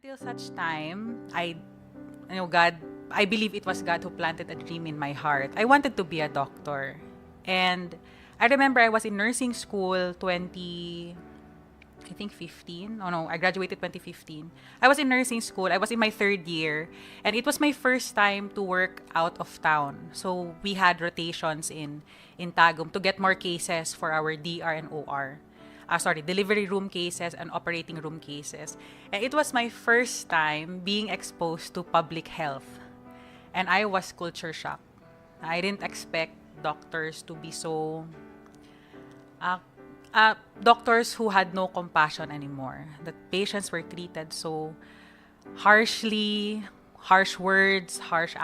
Until such time, God, I believe it was God who planted a dream in my heart. I wanted to be a doctor. And I remember I was in nursing school 15. Oh no, I graduated 2015. I was in nursing school. I was in my third year. And it was my first time to work out of town. So we had rotations in Tagum to get more cases for our DR and OR. Delivery room cases and operating room cases. And it was my first time being exposed to public health. And I was culture shocked. I didn't expect doctors to be so uh, doctors who had no compassion anymore. That patients were treated so harshly, harsh words, harsh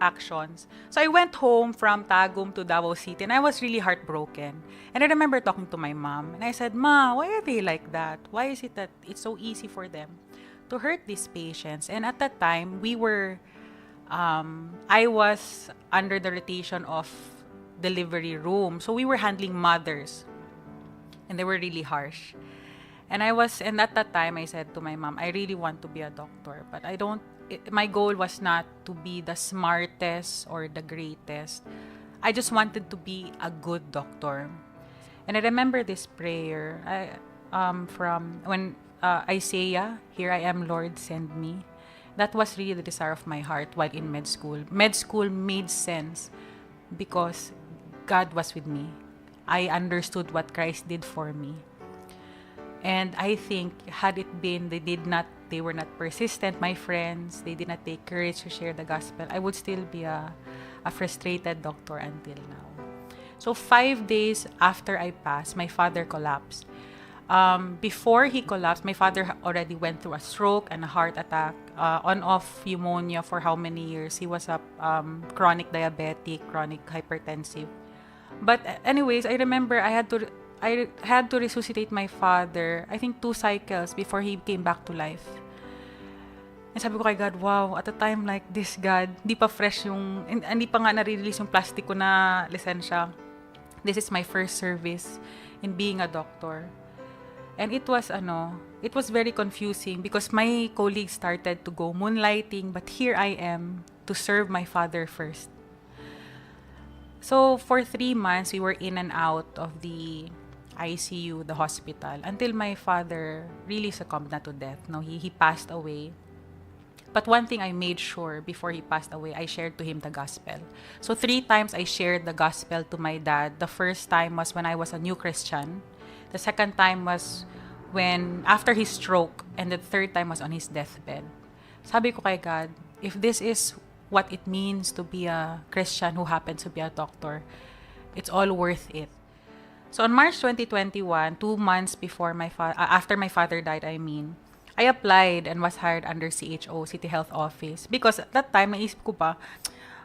actions. So I went home from Tagum to Davao City and I was really heartbroken. And I remember talking to my mom and I said, "Ma, why are they like that? Why is it that it's so easy for them to hurt these patients?" And at that time, I was under the rotation of delivery room. So we were handling mothers and they were really harsh. And at that time, I said to my mom, I really want to be a doctor, but my goal was not to be the smartest or the greatest. I just wanted to be a good doctor. And I remember this prayer from when Isaiah, "Here I am, Lord, send me." That was really the desire of my heart while in med school. Med school made sense because God was with me. I understood what Christ did for me. And I think had it been they were not persistent, my friends, they did not take courage to share the gospel, I would still be a frustrated doctor until now. So 5 days after I passed, my father collapsed. Before he collapsed, my father already went through a stroke and a heart attack, on-off pneumonia for how many years. He was a chronic diabetic, chronic hypertensive. But anyways, I remember I had to resuscitate my father, I think 2 cycles before he came back to life. And sabi ko kay God, wow, at a time like this, God, hindi pa fresh hindi pa nga na-release yung plastic ko na lisensya. This is my first service in being a doctor. And it was very confusing because my colleagues started to go moonlighting, but here I am to serve my father first. So for 3 months, we were in and out of the ICU, the hospital, until my father really succumbed na to death. No, he passed away. But one thing I made sure before he passed away, I shared to him the gospel. So 3 times I shared the gospel to my dad. The first time was when I was a new Christian. The second time was after his stroke. And the third time was on his deathbed. Sabi ko kay God, if this is what it means to be a Christian who happens to be a doctor, it's all worth it. So on March 2021, 2 months before after my father died, I applied and was hired under CHO, City Health Office. Because at that time, naisip ko pa,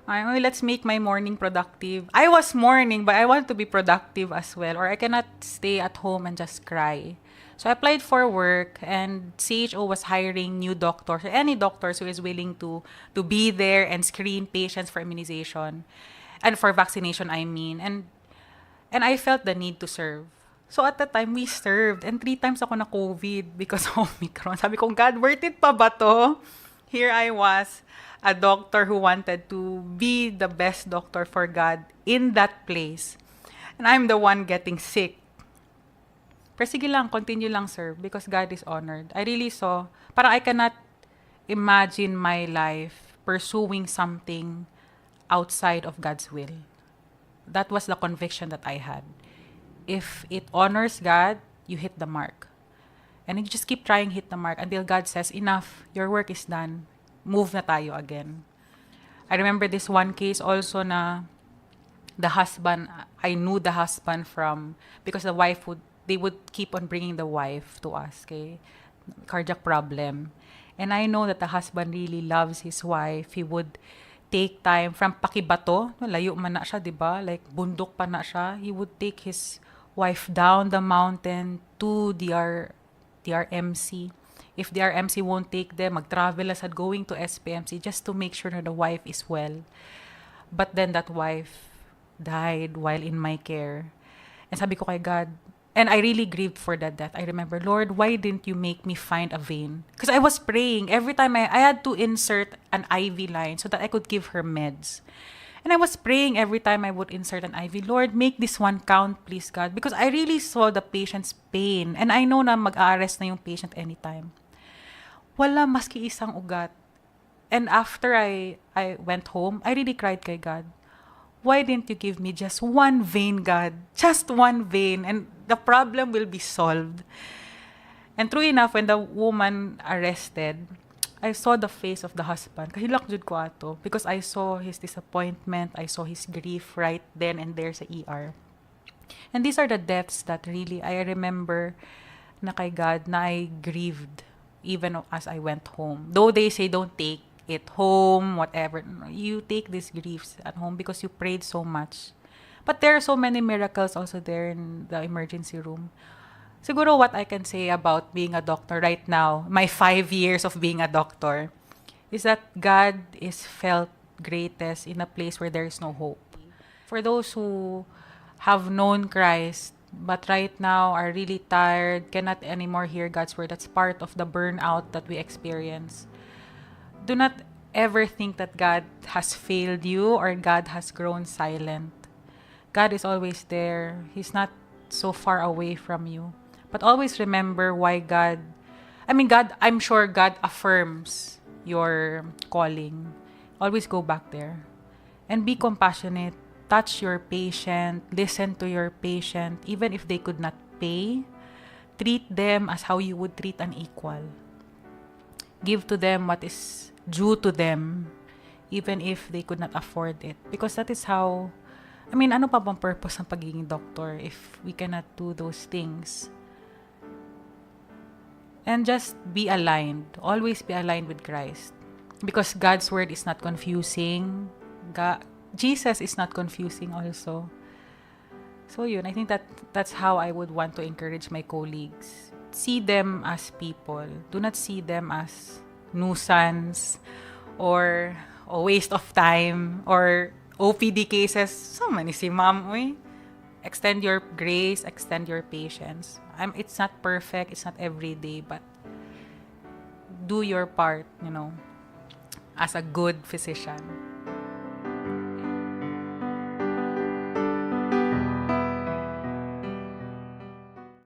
let's make my morning productive. I was morning, but I want to be productive as well. Or I cannot stay at home and just cry. So I applied for work and CHO was hiring new doctors, any doctors who is willing to be there and screen patients for immunization and for vaccination, And I felt the need to serve. So at that time, we served. And 3 times ako na COVID because of Omicron. Sabi ko, God, worth it pa ba to? Here I was, a doctor who wanted to be the best doctor for God in that place. And I'm the one getting sick. Pero sige lang, continue lang serve because God is honored. I really saw, parang I cannot imagine my life pursuing something outside of God's will. That was the conviction that I had. If it honors God, you hit the mark. And you just keep trying hit the mark until God says, enough, your work is done. Move na tayo again. I remember this one case also na the husband, I knew the husband because they would keep on bringing the wife to us, okay? Cardiac problem. And I know that the husband really loves his wife. He would take time from Pakibato, layo man na siya, diba? Like, bundok pa na siya. He would take his wife down the mountain to DRMC. If DRMC won't take them, mag-travel asad going to SPMC just to make sure that the wife is well. But then that wife died while in my care. And sabi ko kay God, And I really grieved for that death. I remember, Lord, why didn't you make me find a vein? Because I was praying. Every time I had to insert an IV line so that I could give her meds. And I was praying every time I would insert an IV, Lord, make this one count, please, God. Because I really saw the patient's pain. And I know na mag-a-arrest na yung patient anytime. Wala maski isang ugat. And after I went home, I really cried kay God. Why didn't you give me just one vein, God? Just one vein, and the problem will be solved. And true enough, when the woman arrested, I saw the face of the husband. Kahilak jud ko ato. Because I saw his disappointment, I saw his grief right then and there sa ER. And these are the deaths that really, I remember na kay God na I grieved even as I went home. Though they say don't take it home, whatever. You take these griefs at home because you prayed so much. But there are so many miracles also there in the emergency room. Siguro what I can say about being a doctor right now, my 5 years of being a doctor, is that God is felt greatest in a place where there is no hope. For those who have known Christ, but right now are really tired, cannot anymore hear God's word, that's part of the burnout that we experience. Do not ever think that God has failed you or God has grown silent. God is always there. He's not so far away from you. But always remember why God, I'm sure God affirms your calling. Always go back there. And be compassionate. Touch your patient. Listen to your patient. Even if they could not pay, treat them as how you would treat an equal. Give to them what is due to them, even if they could not afford it. Because that is how, ano pa bang purpose ng pagiging doctor if we cannot do those things? And just be aligned. Always be aligned with Christ. Because God's word is not confusing. Jesus is not confusing also. So yun, I think that's how I would want to encourage my colleagues. See them as people. Do not see them as nuisance or a waste of time or OPD cases. So many si ma'am, uy. Extend your grace, extend your patience. It's not perfect, it's not every day, but do your part, as a good physician.